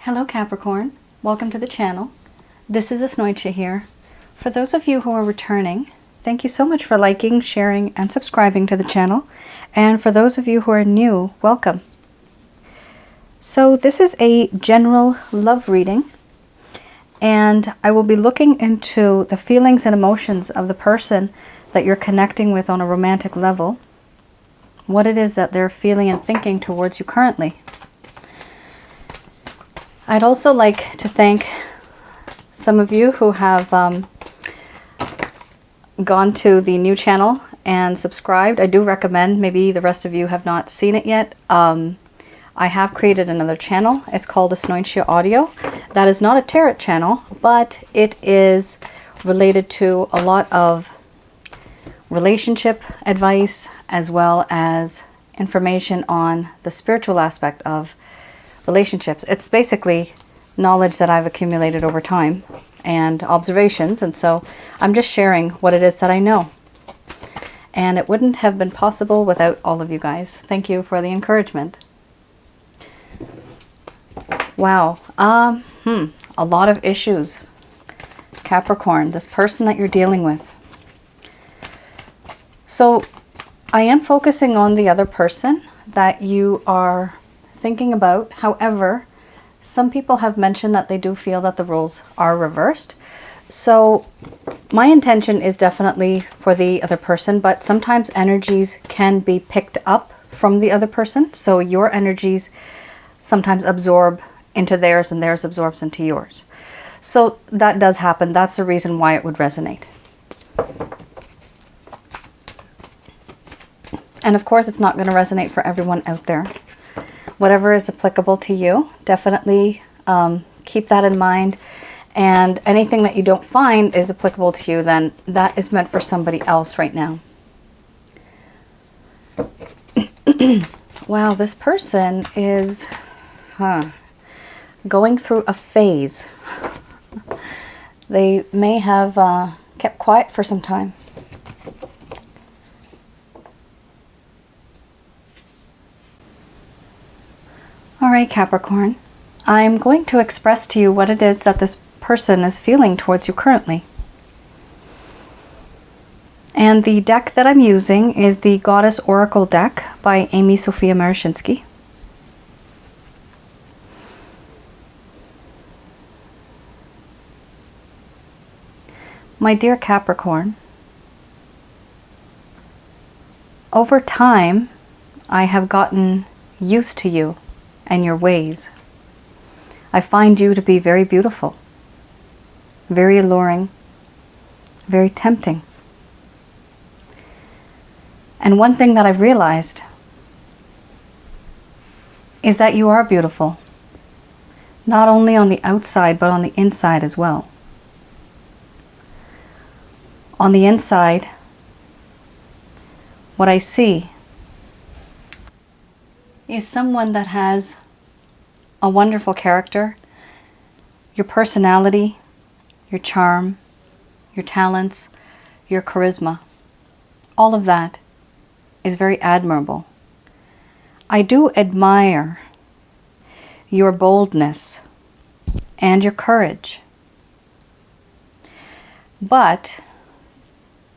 Hello Capricorn, welcome to the channel. This is Asnointia here. For those of you who are returning, thank you so much for liking, sharing, and subscribing to the channel. And for those of you who are new, welcome. So this is a general love reading, and I will be looking into the feelings and emotions of the person that you're connecting with on a romantic level, what it is that they're feeling and thinking towards you currently. I'd also like to thank some of you who have gone to the new channel and subscribed. I do recommend, maybe the rest of you have not seen it yet. I have created another channel. It's called Asnointia Audio. That is not a tarot channel, but it is related to a lot of relationship advice as well as information on the spiritual aspect of relationships. It's basically knowledge that I've accumulated over time and observations, and so I'm just sharing what it is that I know. And it wouldn't have been possible without all of you guys. Thank you for the encouragement. Wow, a lot of issues. Capricorn, this person that you're dealing with. So I am focusing on the other person that you are thinking about. However, some people have mentioned that they do feel that the roles are reversed. So my intention is definitely for the other person, but sometimes energies can be picked up from the other person. So your energies sometimes absorb into theirs and theirs absorbs into yours. So that does happen. That's the reason why it would resonate. And of course, it's not going to resonate for everyone out there. Whatever is applicable to you, definitely keep that in mind. And anything that you don't find is applicable to you, then that is meant for somebody else right now. Wow, this person is going through a phase. They may have kept quiet for some time. All right, Capricorn, I'm going to express to you what it is that this person is feeling towards you currently. And the deck that I'm using is the Goddess Oracle deck by Amy Sophia Marashinsky. My dear Capricorn, over time, I have gotten used to you and your ways. I find you to be very beautiful, very alluring, very tempting. And one thing that I've realized is that you are beautiful, not only on the outside, but on the inside as well. On the inside, what I see is someone that has a wonderful character, your personality, your charm, your talents, your charisma. All of that is very admirable. I do admire your boldness and your courage. But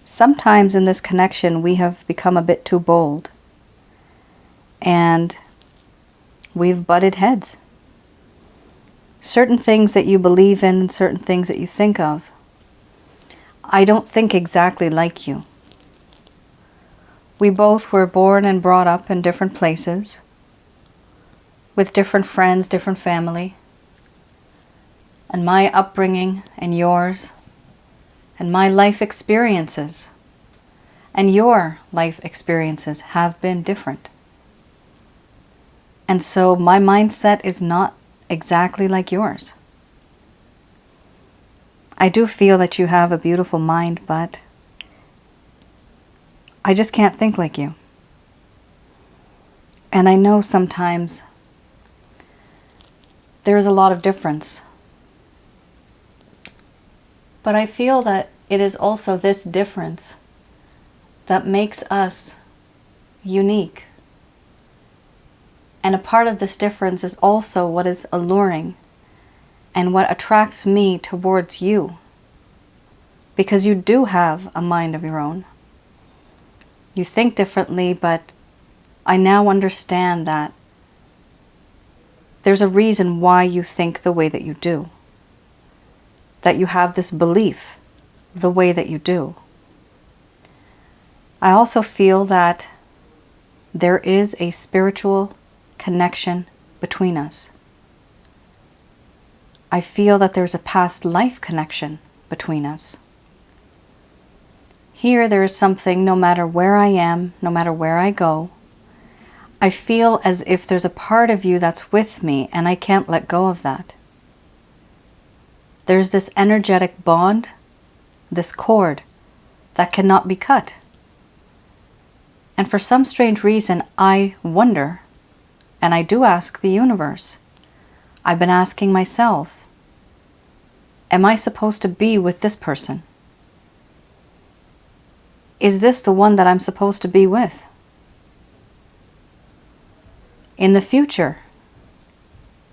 sometimes in this connection, we have become a bit too bold. And we've butted heads. Certain things that you believe in and certain things that you think of, I don't think exactly like you. We both were born and brought up in different places, with different friends, different family. And my upbringing and yours, and my life experiences, and your life experiences have been different. And so my mindset is not exactly like yours. I do feel that you have a beautiful mind, but I just can't think like you. And I know sometimes there's a lot of difference. But I feel that it is also this difference that makes us unique. And a part of this difference is also what is alluring and what attracts me towards you. Because you do have a mind of your own. You think differently, but I now understand that there's a reason why you think the way that you do. That you have this belief the way that you do. I also feel that there is a spiritual connection between us. I feel that there's a past life connection between us. Here there is something, no matter where I am, no matter where I go, I feel as if there's a part of you that's with me and I can't let go of that. There's this energetic bond, this cord, that cannot be cut. And for some strange reason, I wonder, and I do ask the universe, I've been asking myself, am I supposed to be with this person? Is this the one that I'm supposed to be with? In the future,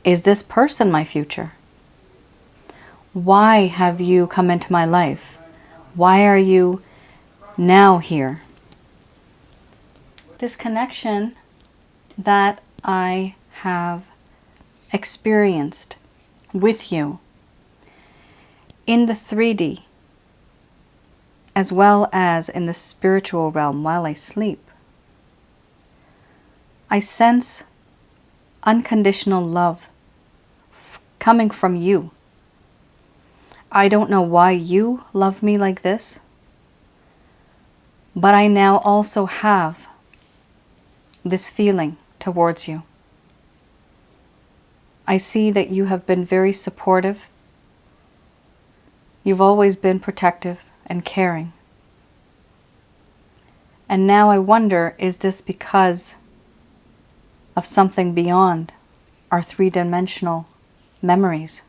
is this person my future? Why have you come into my life? Why are you now here? This connection that I have experienced with you in the 3D, as well as in the spiritual realm while I sleep, I sense unconditional love coming from you. I don't know why you love me like this, but I now also have this feeling towards you. I see that you have been very supportive. You've always been protective and caring. And now I wonder, is this because of something beyond our three-dimensional memories?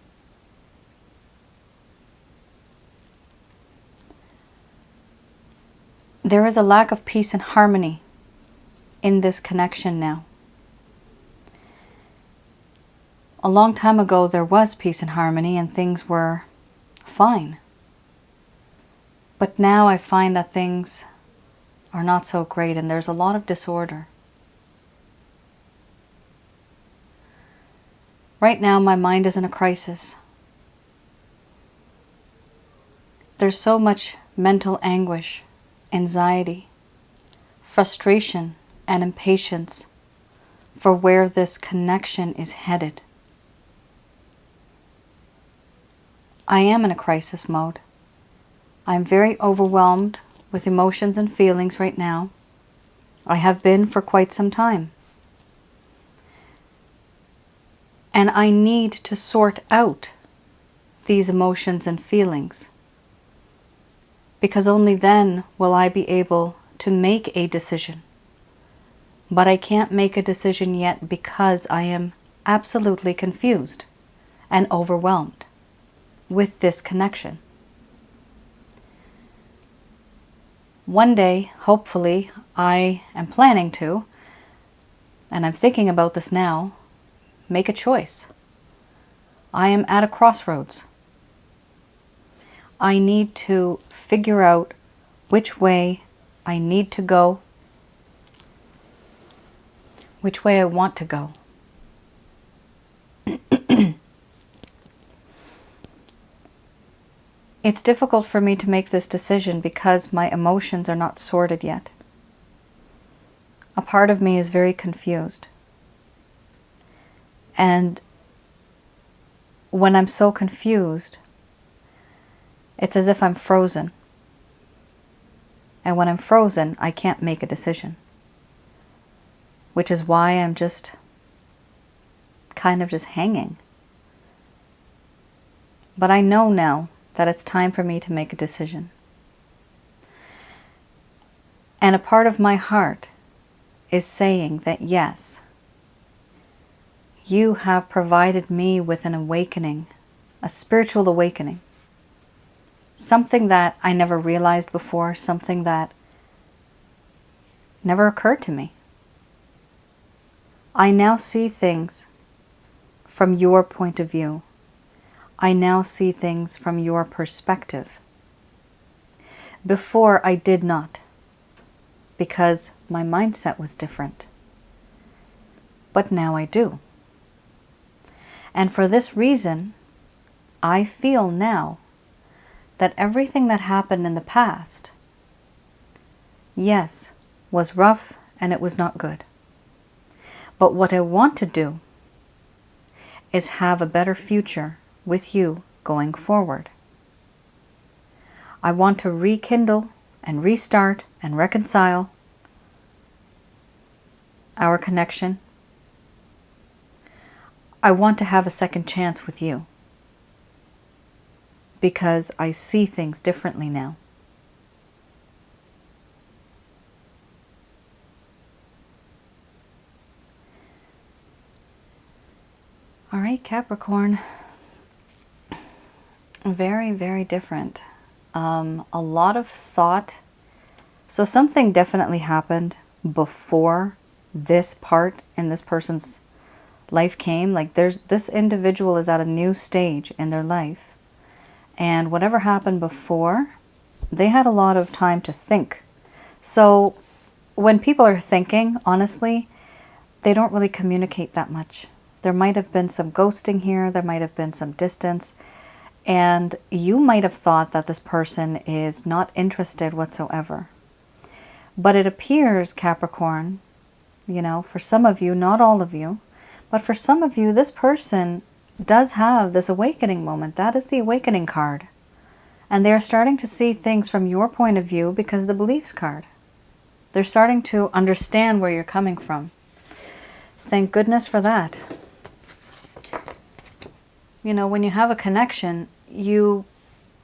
There is a lack of peace and harmony in this connection now. A long time ago there was peace and harmony and things were fine. But now I find that things are not so great and there's a lot of disorder. Right now my mind is in a crisis. There's so much mental anguish, anxiety, frustration, and impatience for where this connection is headed. I am in a crisis mode. I'm very overwhelmed with emotions and feelings right now. I have been for quite some time. And I need to sort out these emotions and feelings, because only then will I be able to make a decision. But I can't make a decision yet because I am absolutely confused and overwhelmed with this connection. One day, hopefully, I am planning to, and I'm thinking about this now, make a choice. I am at a crossroads. I need to figure out which way I need to go, which way I want to go. It's difficult for me to make this decision because my emotions are not sorted yet. A part of me is very confused. And when I'm so confused, it's as if I'm frozen. And when I'm frozen, I can't make a decision. Which is why I'm just kind of just hanging. But I know now that it's time for me to make a decision. And a part of my heart is saying that yes, you have provided me with an awakening, a spiritual awakening. Something that I never realized before, something that never occurred to me. I now see things from your point of view. I now see things from your perspective. Before I did not, because my mindset was different. But now I do. And for this reason, I feel now that everything that happened in the past, yes, was rough and it was not good. But what I want to do is have a better future with you going forward. I want to rekindle and restart and reconcile our connection. I want to have a second chance with you because I see things differently now. All right, Capricorn. Very, very different. A lot of thought. So something definitely happened before this part in this person's life came. Like this individual is at a new stage in their life. And whatever happened before, they had a lot of time to think. So when people are thinking, honestly, they don't really communicate that much. There might have been some ghosting here. There might have been some distance. And you might have thought that this person is not interested whatsoever. But it appears, Capricorn, you know, for some of you, not all of you, but for some of you, this person does have this awakening moment. That is the awakening card. And they're starting to see things from your point of view because the beliefs card. They're starting to understand where you're coming from. Thank goodness for that. You know, when you have a connection, you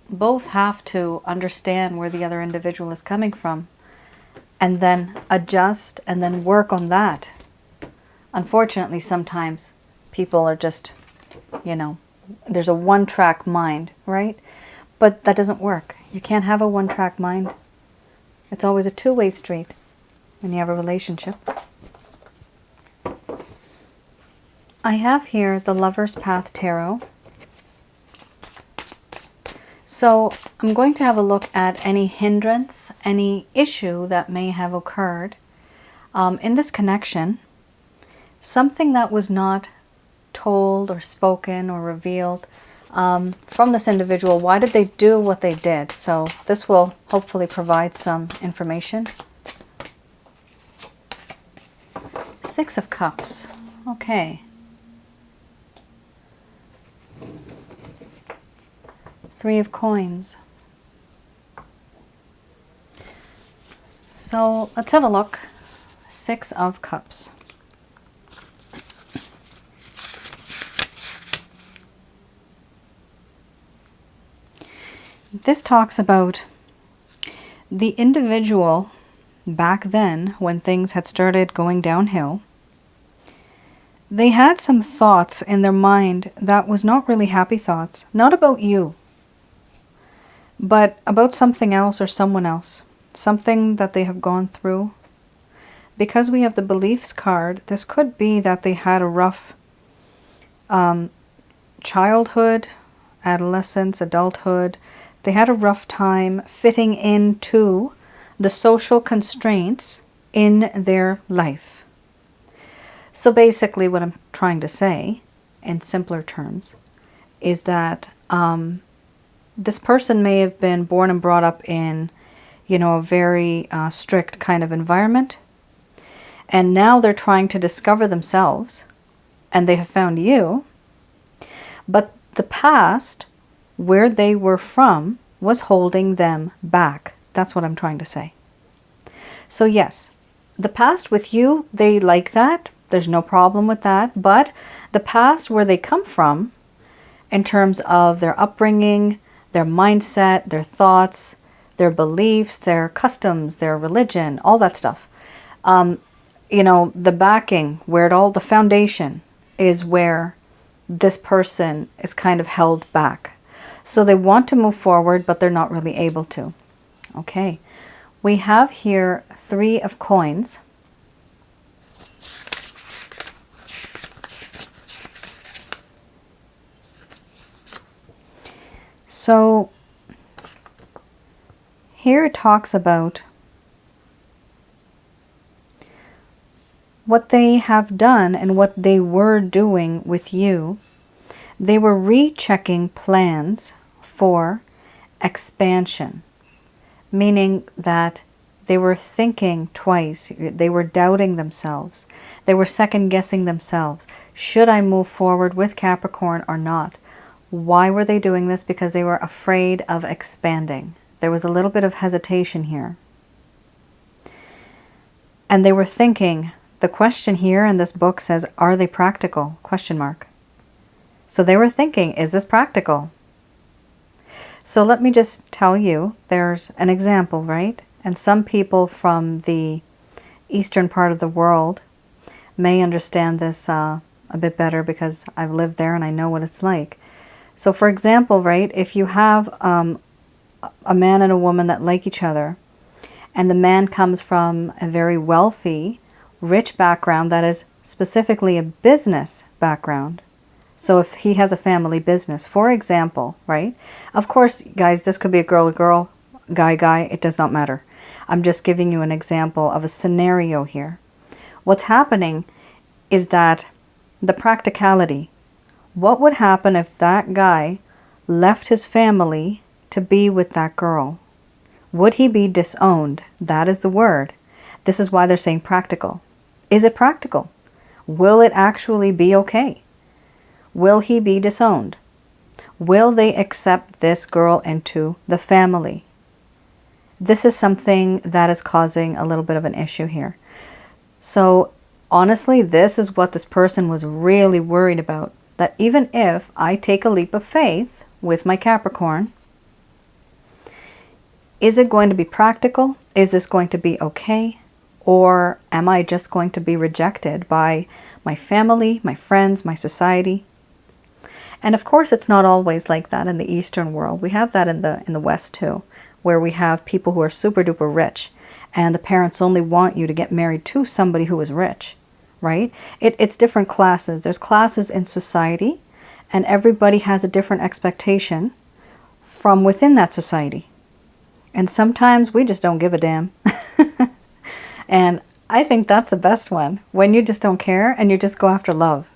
both have to understand where the other individual is coming from and then adjust and then work on that. Unfortunately, sometimes people are just, you know, there's a one-track mind, right? But that doesn't work. You can't have a one-track mind. It's always a two-way street when you have a relationship. I have here the Lover's Path Tarot. So I'm going to have a look at any hindrance, any issue that may have occurred in this connection. Something that was not told or spoken or revealed from this individual. Why did they do what they did? So this will hopefully provide some information. Six of Cups. Okay. Three of Coins. So let's have a look. Six of Cups. This talks about the individual back then when things had started going downhill. They had some thoughts in their mind that was not really happy thoughts, not about you, but about something else or someone else, something that they have gone through. Because we have the beliefs card, this could be that they had a rough childhood, adolescence, adulthood. They had a rough time fitting into the social constraints in their life. So basically what I'm trying to say, in simpler terms, is that this person may have been born and brought up in, you know, a very strict kind of environment. And now they're trying to discover themselves. And they have found you. But the past, where they were from, was holding them back. That's what I'm trying to say. So yes, the past with you, they like that. There's no problem with that. But the past where they come from, in terms of their upbringing, their mindset, their thoughts, their beliefs, their customs, their religion, all that stuff. You know, the backing, where it all, the foundation is where this person is kind of held back. So they want to move forward, but they're not really able to. Okay, we have here Three of Coins. So here it talks about what they have done and what they were doing with you. They were rechecking plans for expansion, meaning that they were thinking twice. They were doubting themselves. They were second guessing themselves. Should I move forward with Capricorn or not? Why were they doing this? Because they were afraid of expanding. There was a little bit of hesitation here. And they were thinking, the question here in this book says, are they practical? Question mark. So they were thinking, is this practical? So let me just tell you, there's an example, right? And some people from the eastern part of the world may understand this a bit better because I've lived there and I know what it's like. So for example, right, if you have a man and a woman that like each other, and the man comes from a very wealthy, rich background that is specifically a business background. So if he has a family business, for example, right? Of course, guys, this could be a girl, guy, it does not matter. I'm just giving you an example of a scenario here. What's happening is that the practicality. What would happen if that guy left his family to be with that girl? Would he be disowned? That is the word. This is why they're saying practical. Is it practical? Will it actually be okay? Will he be disowned? Will they accept this girl into the family? This is something that is causing a little bit of an issue here. So honestly, this is what this person was really worried about. That even if I take a leap of faith with my Capricorn, is it going to be practical? Is this going to be okay? Or am I just going to be rejected by my family, my friends, my society? And of course, it's not always like that in the Eastern world. We have that in the West too, where we have people who are super duper rich and the parents only want you to get married to somebody who is rich, right? It's different classes. There's classes in society and everybody has a different expectation from within that society. And sometimes we just don't give a damn. And I think that's the best one, when you just don't care and you just go after love.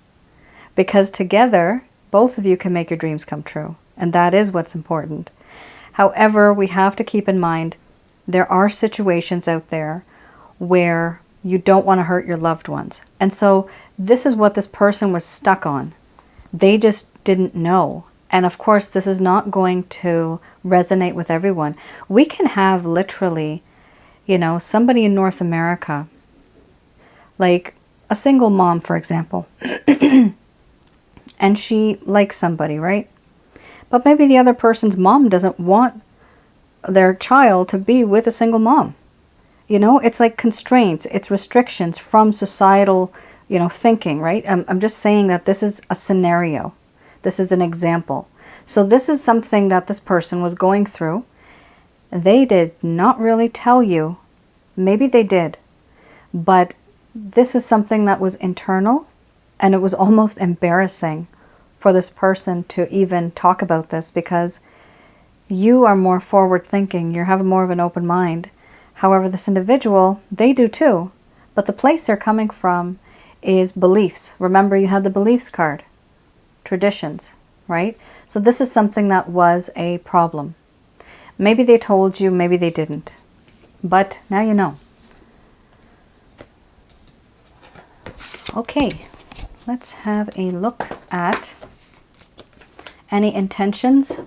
Because together, both of you can make your dreams come true. And that is what's important. However, we have to keep in mind, there are situations out there where you don't want to hurt your loved ones. And so this is what this person was stuck on. They just didn't know. And of course, this is not going to resonate with everyone. We can have literally, you know, somebody in North America, like a single mom, for example, and she likes somebody, right? But maybe the other person's mom doesn't want their child to be with a single mom. You know, it's like constraints, it's restrictions from societal, you know, thinking, right? I'm just saying that this is a scenario. This is an example. So this is something that this person was going through. They did not really tell you. Maybe they did. But this is something that was internal, and it was almost embarrassing for this person to even talk about this, because you are more forward thinking. You have more of an open mind. However, this individual, they do too. But the place they're coming from is beliefs. Remember, you had the beliefs card. Traditions, right? So this is something that was a problem. Maybe they told you, maybe they didn't. But now you know. Okay, let's have a look at any intentions.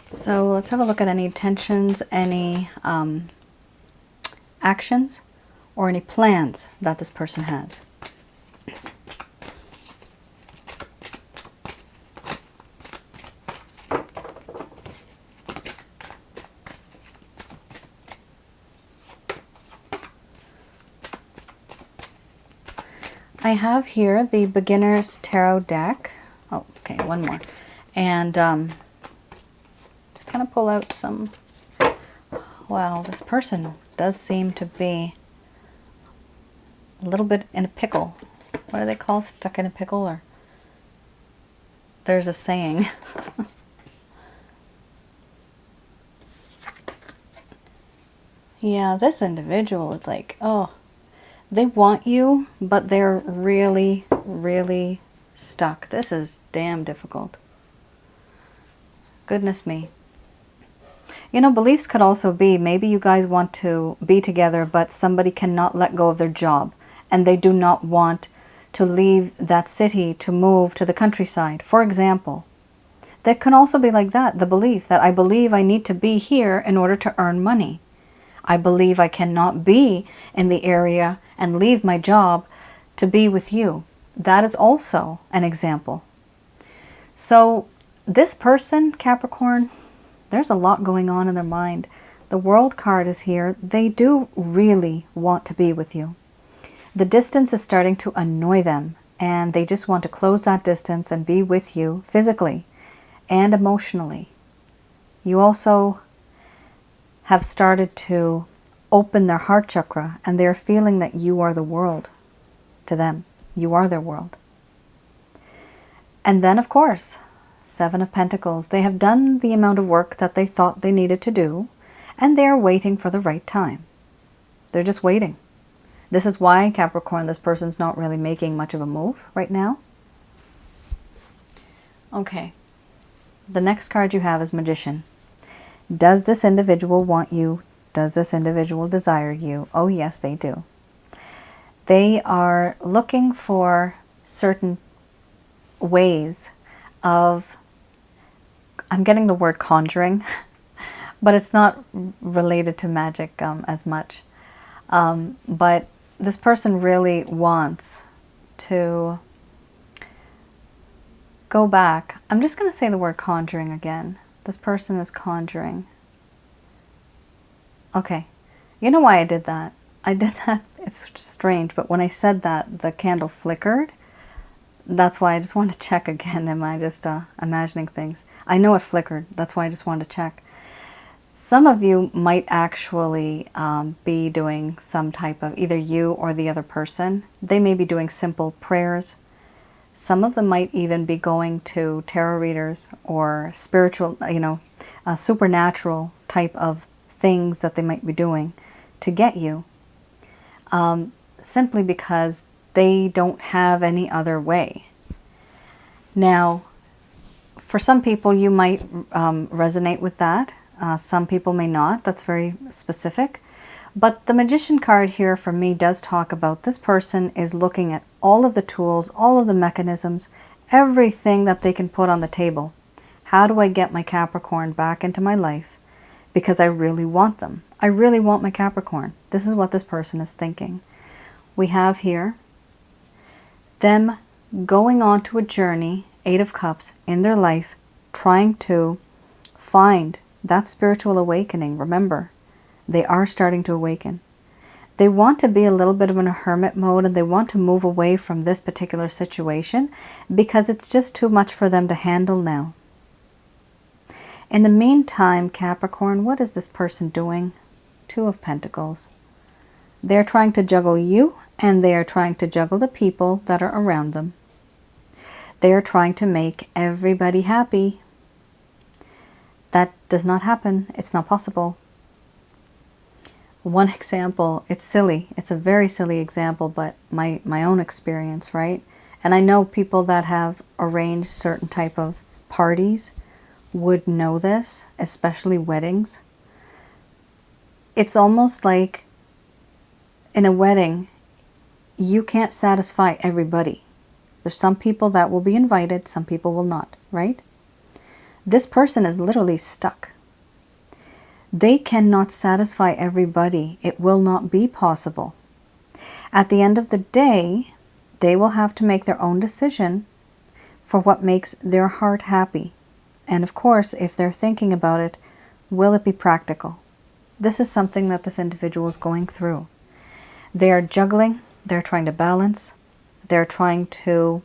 So let's have a look at any intentions, any actions, or any plans that this person has. I have here the Beginner's Tarot deck. Oh, okay, one more. And just going to pull out some. Wow, this person does seem to be a little bit in a pickle. What do they call stuck in a pickle? Or there's a saying. Yeah, this individual is like, oh, they want you, but they're really, really stuck. This is damn difficult. Goodness me. You know, beliefs could also be, maybe you guys want to be together, but somebody cannot let go of their job, and they do not want to leave that city to move to the countryside, for example. That can also be like that, the belief that I believe I need to be here in order to earn money. I believe I cannot be in the area and leave my job to be with you. That is also an example. So this person, Capricorn, there's a lot going on in their mind. The World card is here. They do really want to be with you. The distance is starting to annoy them, and they just want to close that distance and be with you physically and emotionally. You also have started to open their heart chakra, and they're feeling that you are the world to them. You are their world. And then, of course, Seven of Pentacles. They have done the amount of work that they thought they needed to do, and they're waiting for the right time. They're just waiting. This is why, Capricorn, this person's not really making much of a move right now. Okay. The next card you have is Magician. Does this individual want you? Does this individual desire you? Oh, yes, they do. They are looking for certain ways of, I'm getting the word conjuring, but it's not related to magic as much. But this person really wants to go back. I'm just going to say the word conjuring again. This person is conjuring. Okay. You know why I did that? I did that. It's strange, but when I said that, the candle flickered. That's why I just want to check again. Am I just imagining things? I know it flickered. That's why I just wanted to check. Some of you might actually be doing some type of, either you or the other person. They may be doing simple prayers. Some of them might even be going to tarot readers or spiritual, supernatural type of things that they might be doing to get you. Simply because they don't have any other way. Now, for some people, you might resonate with that. Some people may not. That's very specific. But the Magician card here for me does talk about this person is looking at all of the tools, all of the mechanisms, everything that they can put on the table. How do I get my Capricorn back into my life? Because I really want them. I really want my Capricorn. This is what this person is thinking. We have here them going on to a journey, Eight of Cups, in their life, trying to find that spiritual awakening. Remember, they are starting to awaken. They want to be a little bit of in a hermit mode, and they want to move away from this particular situation because it's just too much for them to handle now. In the meantime, Capricorn, what is this person doing? Two of Pentacles. They're trying to juggle you, and they are trying to juggle the people that are around them. They are trying to make everybody happy. That does not happen. It's not possible. One example, it's silly. It's a very silly example, but my own experience, right? And I know people that have arranged certain type of parties would know this, especially weddings. It's almost like in a wedding, you can't satisfy everybody. There's some people that will be invited, some people will not, right? This person is literally stuck. They cannot satisfy everybody. It will not be possible. At the end of the day, they will have to make their own decision for what makes their heart happy. And of course, if they're thinking about it, will it be practical? This is something that this individual is going through. They are juggling. They're trying to balance. They're trying to,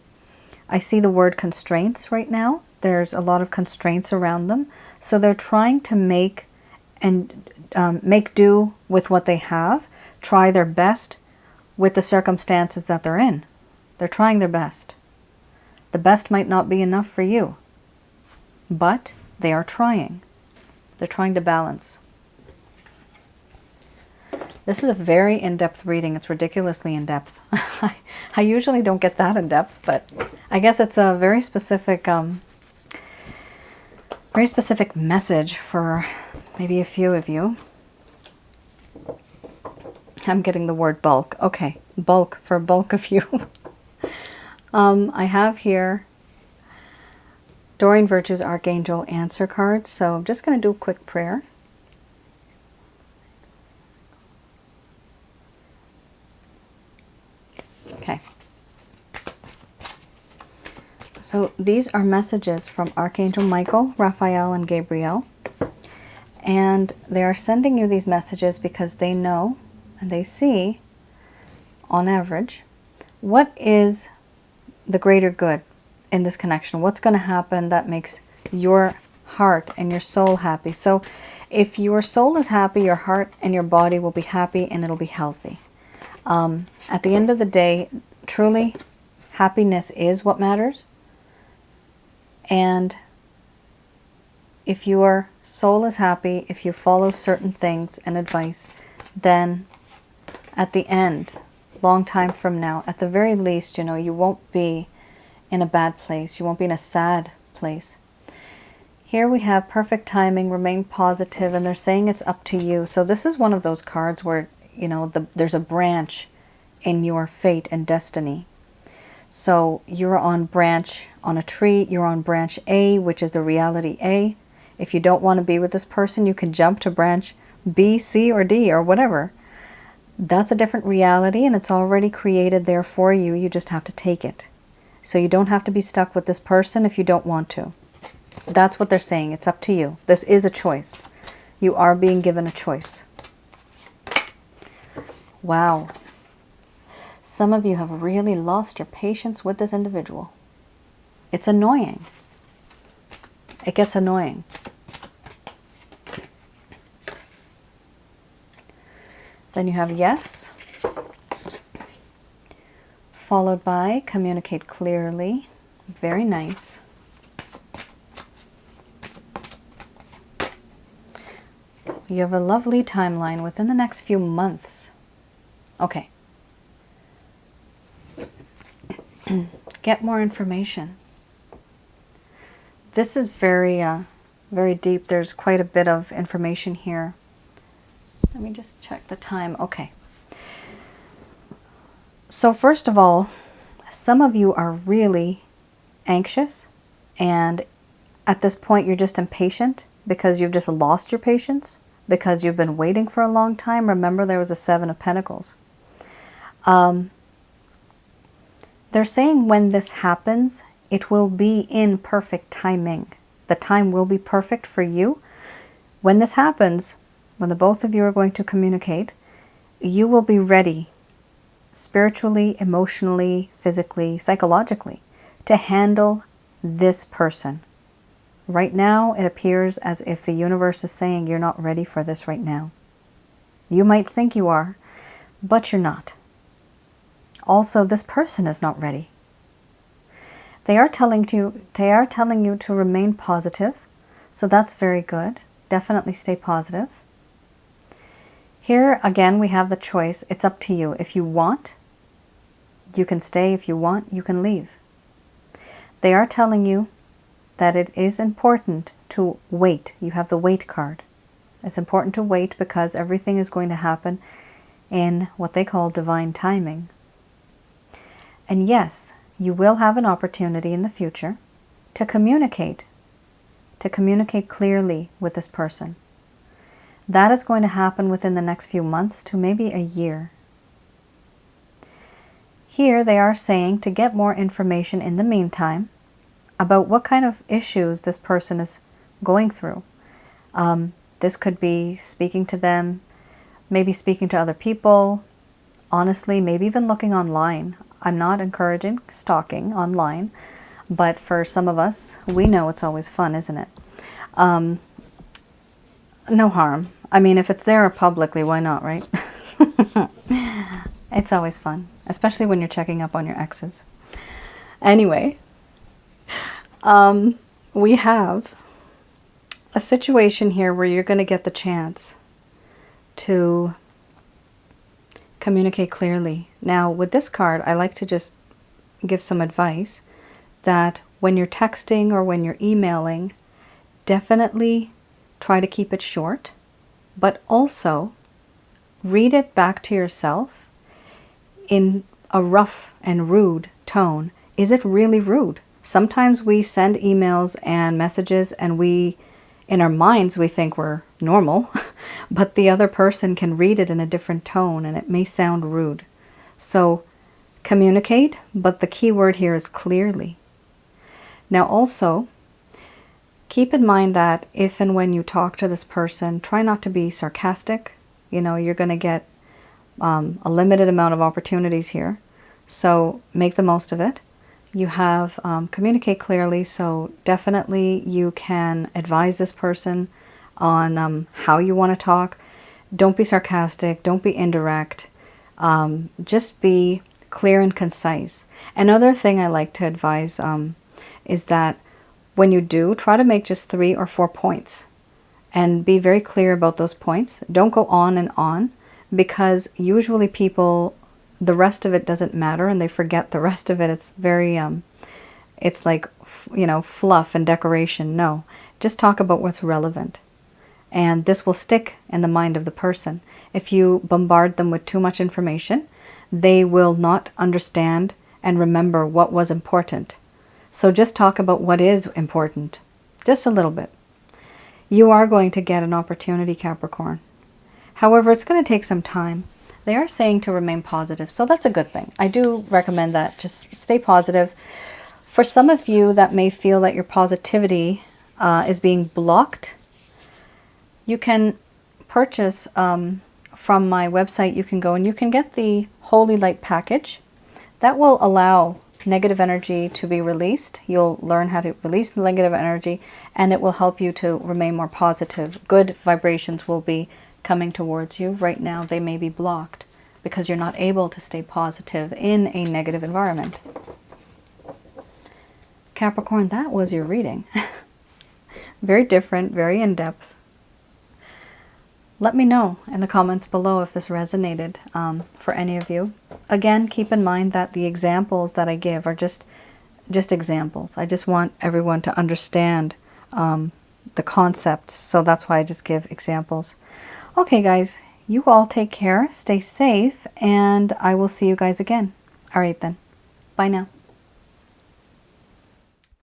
I see the word constraints right now. There's a lot of constraints around them. So they're trying to make do with what they have, try their best with the circumstances that they're in. They're trying their best. The best might not be enough for you, but they are trying. They're trying to balance. This is a very in-depth reading. It's ridiculously in-depth. I usually don't get that in-depth, but I guess it's a very specific message for maybe a few of you. I'm getting the word bulk. Okay, bulk for a bulk of you. I have here Doreen Virtue's Archangel Answer cards. So I'm just going to do a quick prayer. Okay. So these are messages from Archangel Michael, Raphael, and Gabriel. And they are sending you these messages because they know and they see, on average, what is the greater good in this connection. What's going to happen that makes your heart and your soul happy. So if your soul is happy, your heart and your body will be happy and it'll be healthy. At the end of the day, truly, happiness is what matters. And if your soul is happy, if you follow certain things and advice, then at the end, long time from now, at the very least, you know, you won't be in a bad place. You won't be in a sad place. Here we have perfect timing, remain positive, and they're saying it's up to you. So this is one of those cards where, you know, there's a branch in your fate and destiny. So you're on a tree, you're on branch A, which is the reality A. If you don't want to be with this person, you can jump to branch B, C, or D, or whatever. That's a different reality, and it's already created there for you. You just have to take it. So you don't have to be stuck with this person if you don't want to. That's what they're saying. It's up to you. This is a choice. You are being given a choice. Wow. Some of you have really lost your patience with this individual. It's annoying. It gets annoying. Then you have yes, followed by communicate clearly. Very nice. You have a lovely timeline within the next few months. Okay. Get more information. This is very deep. There's quite a bit of information here. Let me just check the time. Okay. So first of all, some of you are really anxious, and at this point you're just impatient because you've just lost your patience, because you've been waiting for a long time. Remember, there was a Seven of Pentacles. They're saying when this happens, it will be in perfect timing. The time will be perfect for you. When this happens, when the both of you are going to communicate, you will be ready spiritually, emotionally, physically, psychologically to handle this person. Right now, it appears as if the universe is saying you're not ready for this right now. You might think you are, but you're not. Also, this person is not ready. They are telling you to remain positive, so that's very good. Definitely stay positive. Here again, we have the choice. It's up to you. If you want, you can stay. If you want, you can leave. They are telling you that it is important to wait. You have the wait card. It's important to wait because everything is going to happen in what they call divine timing. And yes, you will have an opportunity in the future to communicate clearly with this person. That is going to happen within the next few months to maybe a year. Here they are saying to get more information in the meantime about what kind of issues this person is going through. This could be speaking to them, maybe speaking to other people, honestly, maybe even looking online. I'm not encouraging stalking online, but for some of us, we know it's always fun, isn't it? No harm. I mean, if it's there publicly, why not, right? It's always fun, especially when you're checking up on your exes. Anyway, we have a situation here where you're going to get the chance to communicate clearly. Now, with this card, I like to just give some advice that when you're texting or when you're emailing, definitely try to keep it short, but also read it back to yourself in a rough and rude tone. Is it really rude? Sometimes we send emails and messages and in our minds, we think we're normal, but the other person can read it in a different tone and it may sound rude. So communicate, but the key word here is clearly. Now also, keep in mind that if and when you talk to this person, try not to be sarcastic. You know, you're going to get a limited amount of opportunities here. So make the most of it. You have communicate clearly, so definitely you can advise this person on how you want to talk. Don't be sarcastic, don't be indirect, just be clear and concise. Another thing I like to advise is that when you do, try to make just 3 or 4 points and be very clear about those points. Don't go on and on, because usually people, the rest of it doesn't matter and they forget the rest of it. It's very, it's like, you know, fluff and decoration. No, just talk about what's relevant. And this will stick in the mind of the person. If you bombard them with too much information, they will not understand and remember what was important. So just talk about what is important, just a little bit. You are going to get an opportunity, Capricorn. However, it's going to take some time. They are saying to remain positive, so that's a good thing. I do recommend that. Just stay positive. For some of you that may feel that your positivity is being blocked, you can purchase from my website. You can go and you can get the Holy Light package. That will allow negative energy to be released. You'll learn how to release the negative energy, and it will help you to remain more positive. Good vibrations will be coming towards you. Right now they may be blocked because you're not able to stay positive in a negative environment. Capricorn, that was your reading. Very different, very in-depth. Let me know in the comments below if this resonated for any of you. Again, keep in mind that the examples that I give are just examples. I just want everyone to understand the concepts, so that's why I just give examples. Okay, guys, you all take care, stay safe, and I will see you guys again. All right then. Bye now.